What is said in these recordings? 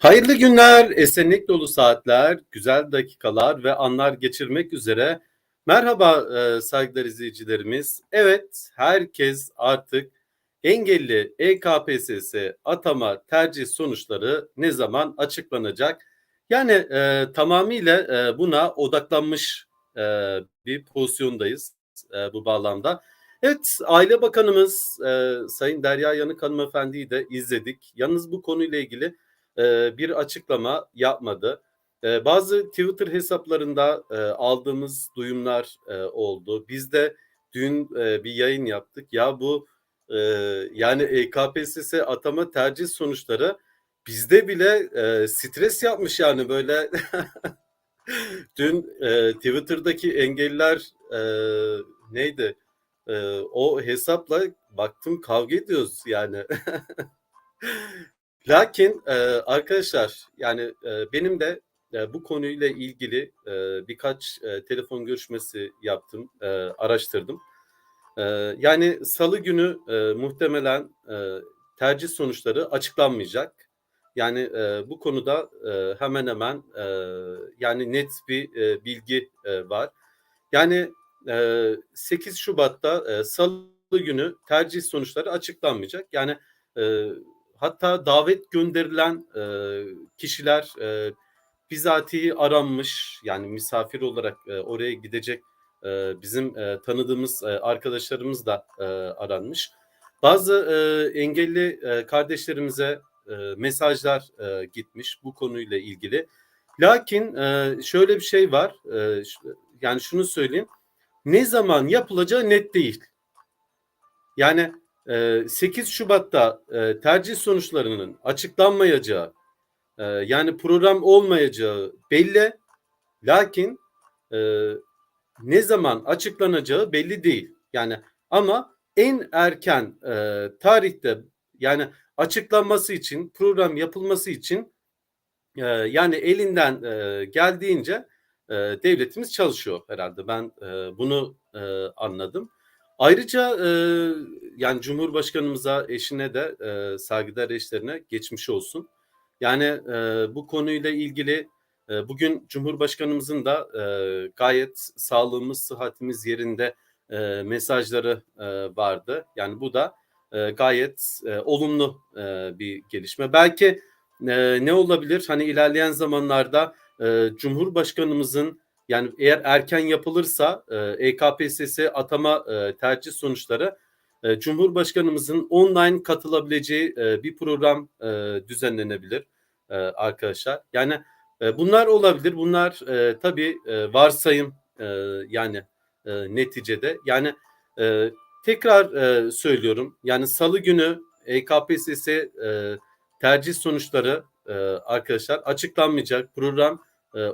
Hayırlı günler, esenlik dolu saatler, güzel dakikalar ve anlar geçirmek üzere. Merhaba saygıdeğer izleyicilerimiz. Evet, herkes artık engelli EKPSS atama tercih sonuçları ne zaman açıklanacak? Yani tamamıyla buna odaklanmış e, bir pozisyondayız bu bağlamda. Evet, Aile Bakanımız Sayın Derya Yanık Hanımefendi'yi de izledik. Yalnız bu konuyla ilgili bir açıklama yapmadı. Bazı Twitter hesaplarında aldığımız duyumlar oldu. Biz de dün bir yayın yaptık. Ya bu e, yani EKPSS atama tercih sonuçları bizde bile stres yapmış yani böyle. Dün Twitter'daki engelliler e, neydi? O hesapla baktım kavga ediyoruz yani. Lakin arkadaşlar yani benim de bu konuyla ilgili birkaç telefon görüşmesi yaptım, araştırdım. Yani Salı günü muhtemelen tercih sonuçları açıklanmayacak. Yani bu konuda hemen hemen yani net bir bilgi var. Yani 8 Şubat'ta Salı günü tercih sonuçları açıklanmayacak. Yani e, hatta davet gönderilen kişiler bizatihi aranmış, yani misafir olarak oraya gidecek bizim tanıdığımız arkadaşlarımız da aranmış. Bazı engelli kardeşlerimize mesajlar gitmiş bu konuyla ilgili. Lakin şöyle bir şey var, yani şunu söyleyeyim, ne zaman yapılacağı net değil. Yani 8 Şubat'ta tercih sonuçlarının açıklanmayacağı, yani program olmayacağı belli. Lakin e, ne zaman açıklanacağı belli değil. Yani ama en erken tarihte, yani açıklanması için, program yapılması için yani elinden geldiğince devletimiz çalışıyor herhalde. Ben bunu anladım. Ayrıca yani Cumhurbaşkanımıza, eşine de saygıdeğer eşlerine geçmiş olsun. Yani bu konuyla ilgili bugün Cumhurbaşkanımızın da gayet sağlığımız, sıhhatimiz yerinde mesajları vardı. Yani bu da gayet olumlu bir gelişme. Belki ne olabilir? Hani ilerleyen zamanlarda Cumhurbaşkanımızın, yani eğer erken yapılırsa EKPSS atama tercih sonuçları, Cumhurbaşkanımızın online katılabileceği bir program düzenlenebilir arkadaşlar. Yani bunlar olabilir. Bunlar tabii varsayım yani neticede. Yani e, tekrar söylüyorum. Yani Salı günü EKPSS tercih sonuçları arkadaşlar açıklanmayacak, program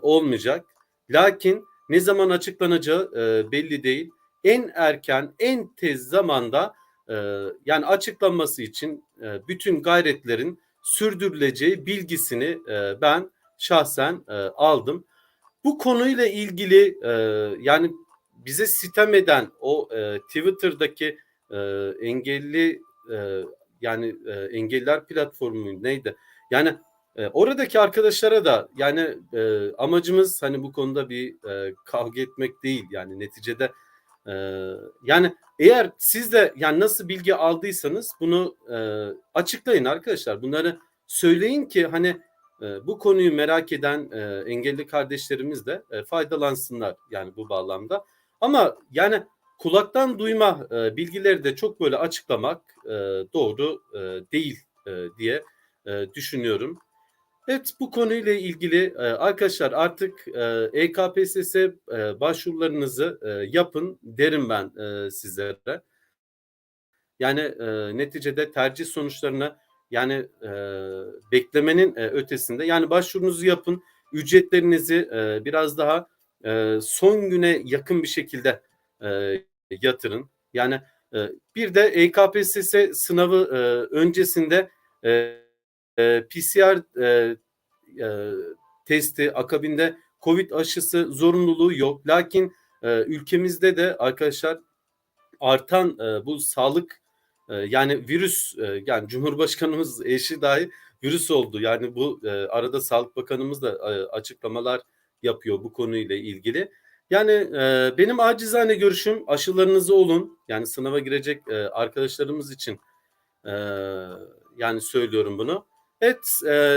olmayacak. Lakin ne zaman açıklanacağı belli değil. En erken, en tez zamanda e, yani açıklanması için bütün gayretlerin sürdürüleceği bilgisini ben şahsen aldım. Bu konuyla ilgili yani bize sitem eden o Twitter'daki e, engelli yani engelliler platformu neydi? Yani oradaki arkadaşlara da yani amacımız hani bu konuda bir kavga etmek değil, yani neticede e, yani eğer siz de yani nasıl bilgi aldıysanız bunu açıklayın arkadaşlar. Bunları söyleyin ki hani bu konuyu merak eden engelli kardeşlerimiz de faydalansınlar yani bu bağlamda. Ama yani kulaktan duyma bilgileri de çok böyle açıklamak doğru değil diye düşünüyorum. Evet, bu konuyla ilgili arkadaşlar artık EKPSS başvurularınızı yapın derim ben sizlere. Yani neticede tercih sonuçlarına yani beklemenin ötesinde, yani başvurunuzu yapın, ücretlerinizi biraz daha son güne yakın bir şekilde yatırın. Yani bir de EKPSS sınavı öncesinde PCR e, testi, akabinde Covid aşısı zorunluluğu yok. Lakin ülkemizde de arkadaşlar artan bu sağlık yani virüs, yani Cumhurbaşkanımız eşi dahi virüs oldu. Yani bu arada Sağlık Bakanımız da açıklamalar yapıyor bu konuyla ilgili. Yani benim acizane görüşüm aşılarınızı olun. Yani sınava girecek arkadaşlarımız için e, yani söylüyorum bunu. Evet,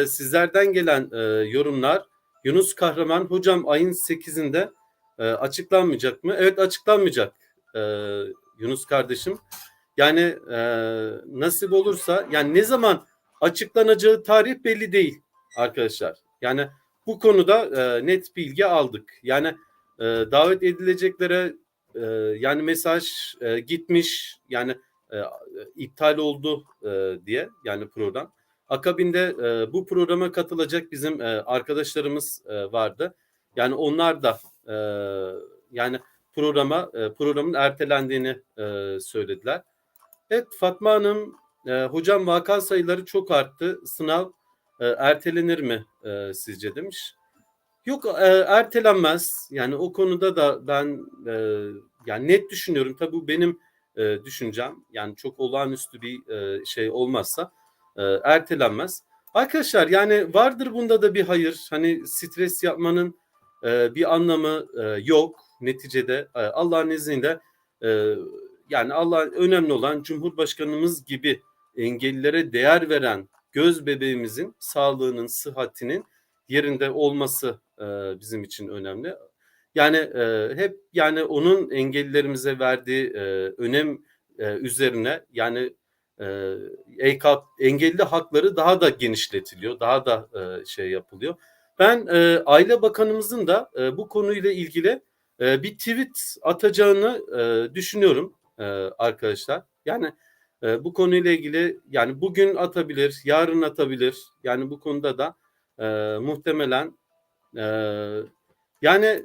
sizlerden gelen yorumlar. Yunus Kahraman hocam ayın 8'inde açıklanmayacak mı? Evet, açıklanmayacak e, Yunus kardeşim. Yani nasip olursa, yani ne zaman açıklanacağı tarih belli değil arkadaşlar. Yani bu konuda net bilgi aldık. Yani davet edileceklere yani mesaj gitmiş, yani e, iptal oldu diye, yani program. Akabinde bu programa katılacak bizim arkadaşlarımız vardı. Yani onlar da e, yani programın ertelendiğini söylediler. Evet Fatma Hanım, hocam vaka sayıları çok arttı. Sınav ertelenir mi sizce demiş. Yok, ertelenmez. Yani o konuda da ben yani net düşünüyorum. Tabii bu benim düşüncem. Yani çok olağanüstü bir şey olmazsa ertelenmez. Arkadaşlar yani vardır bunda da bir hayır. Hani stres yapmanın bir anlamı yok. Neticede Allah'ın izniyle e, yani Allah, önemli olan Cumhurbaşkanımız gibi engellilere değer veren göz bebeğimizin sağlığının, sıhhatinin yerinde olması bizim için önemli. Yani hep yani onun engellilerimize verdiği önem üzerine, yani engelli hakları daha da genişletiliyor, daha da şey yapılıyor. Ben Aile Bakanımızın da bu konuyla ilgili bir tweet atacağını düşünüyorum arkadaşlar. Yani bu konuyla ilgili, yani bugün atabilir, yarın atabilir. Yani bu konuda da muhtemelen yani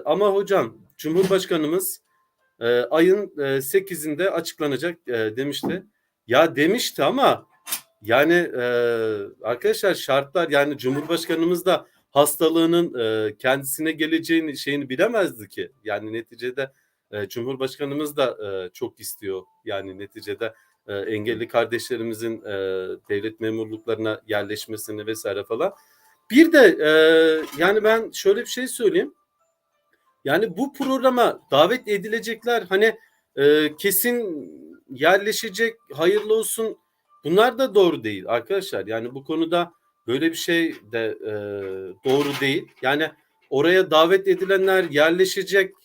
ama hocam Cumhurbaşkanımız ayın 8'inde açıklanacak demişti. Ya demişti ama yani arkadaşlar şartlar, yani Cumhurbaşkanımız da hastalığının kendisine geleceğini şeyini bilemezdi ki. Yani neticede Cumhurbaşkanımız da çok istiyor. Yani neticede engelli kardeşlerimizin devlet memurluklarına yerleşmesini vesaire falan. Bir de yani ben şöyle bir şey söyleyeyim. Yani bu programa davet edilecekler hani kesin yerleşecek, hayırlı olsun. Bunlar da doğru değil arkadaşlar. Yani bu konuda böyle bir şey de doğru değil. Yani oraya davet edilenler yerleşecek,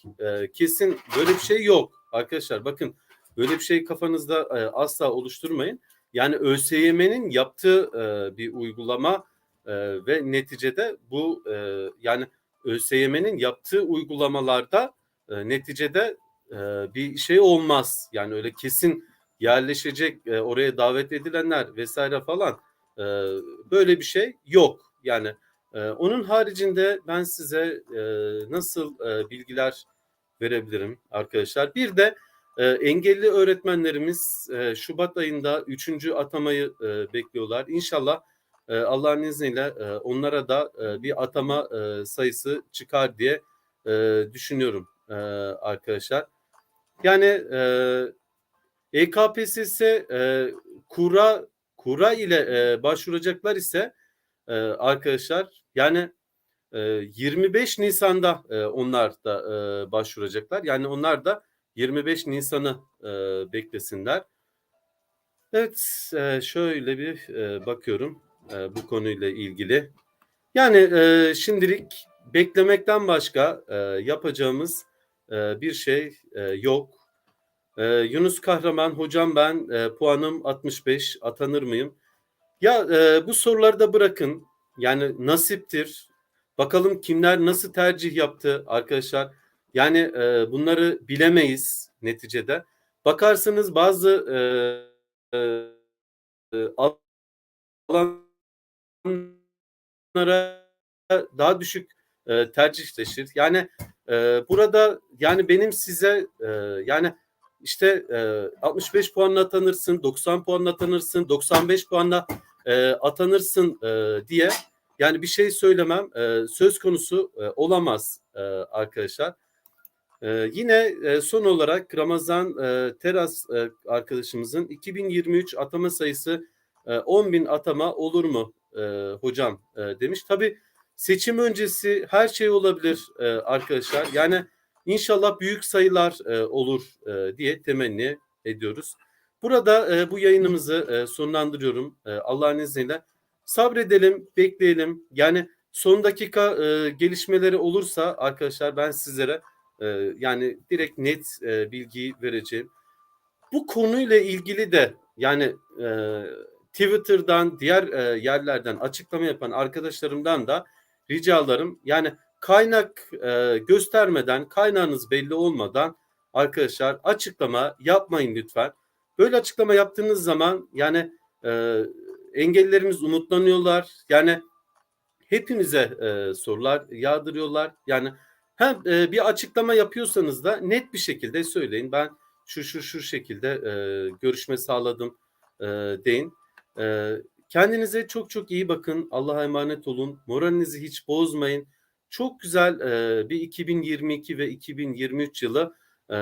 kesin böyle bir şey yok arkadaşlar. Bakın, böyle bir şey kafanızda asla oluşturmayın. Yani ÖSYM'nin yaptığı bir uygulama ve neticede bu yani ÖSYM'nin yaptığı uygulamalarda neticede bir şey olmaz. Yani öyle kesin yerleşecek, oraya davet edilenler vesaire falan e, böyle bir şey yok. Yani onun haricinde ben size nasıl bilgiler verebilirim arkadaşlar? Bir de engelli öğretmenlerimiz Şubat ayında 3. atamayı bekliyorlar. İnşallah Allah'ın izniyle onlara da bir atama sayısı çıkar diye düşünüyorum arkadaşlar. Yani EKPSS kura ile başvuracaklar ise arkadaşlar, yani 25 Nisan'da onlar da başvuracaklar. Yani onlar da 25 Nisan'ı beklesinler. Evet, şöyle bir bakıyorum bu konuyla ilgili. Yani şimdilik beklemekten başka yapacağımız bir şey yok. Yunus Kahraman hocam, ben puanım 65, atanır mıyım? Ya bu soruları da bırakın. Yani nasiptir. Bakalım kimler nasıl tercih yaptı arkadaşlar. Yani bunları bilemeyiz neticede. Bakarsınız bazı alanlara daha düşük tercihleşir. Yani burada yani benim size yani işte 65 puanla atanırsın, 90 puanla atanırsın, 95 puanla atanırsın diye yani bir şey söylemem söz konusu olamaz arkadaşlar. Yine son olarak Ramazan Teras arkadaşımızın 2023 atama sayısı 10.000 atama olur mu hocam demiş. Tabii seçim öncesi her şey olabilir arkadaşlar. Yani inşallah büyük sayılar olur diye temenni ediyoruz. Burada bu yayınımızı sonlandırıyorum. Allah'ın izniyle sabredelim, bekleyelim. Yani son dakika gelişmeleri olursa arkadaşlar ben sizlere yani direkt net bilgiyi vereceğim. Bu konuyla ilgili de yani Twitter'dan diğer yerlerden açıklama yapan arkadaşlarımdan da ricalarım. Yani kaynak göstermeden, kaynağınız belli olmadan arkadaşlar açıklama yapmayın lütfen. Böyle açıklama yaptığınız zaman yani engellilerimiz umutlanıyorlar. Yani hepimize sorular yağdırıyorlar. Yani hem bir açıklama yapıyorsanız da net bir şekilde söyleyin. Ben şu şekilde görüşme sağladım deyin. E, Kendinize çok çok iyi bakın. Allah'a emanet olun. Moralinizi hiç bozmayın. Çok güzel bir 2022 ve 2023 yılı e,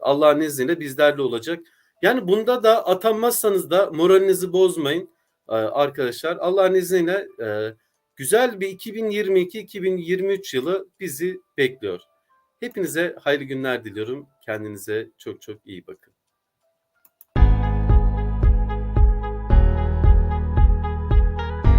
Allah'ın izniyle bizlerle olacak. Yani bunda da atanmazsanız da moralinizi bozmayın arkadaşlar. Allah'ın izniyle güzel bir 2022-2023 yılı bizi bekliyor. Hepinize hayırlı günler diliyorum. Kendinize çok çok iyi bakın.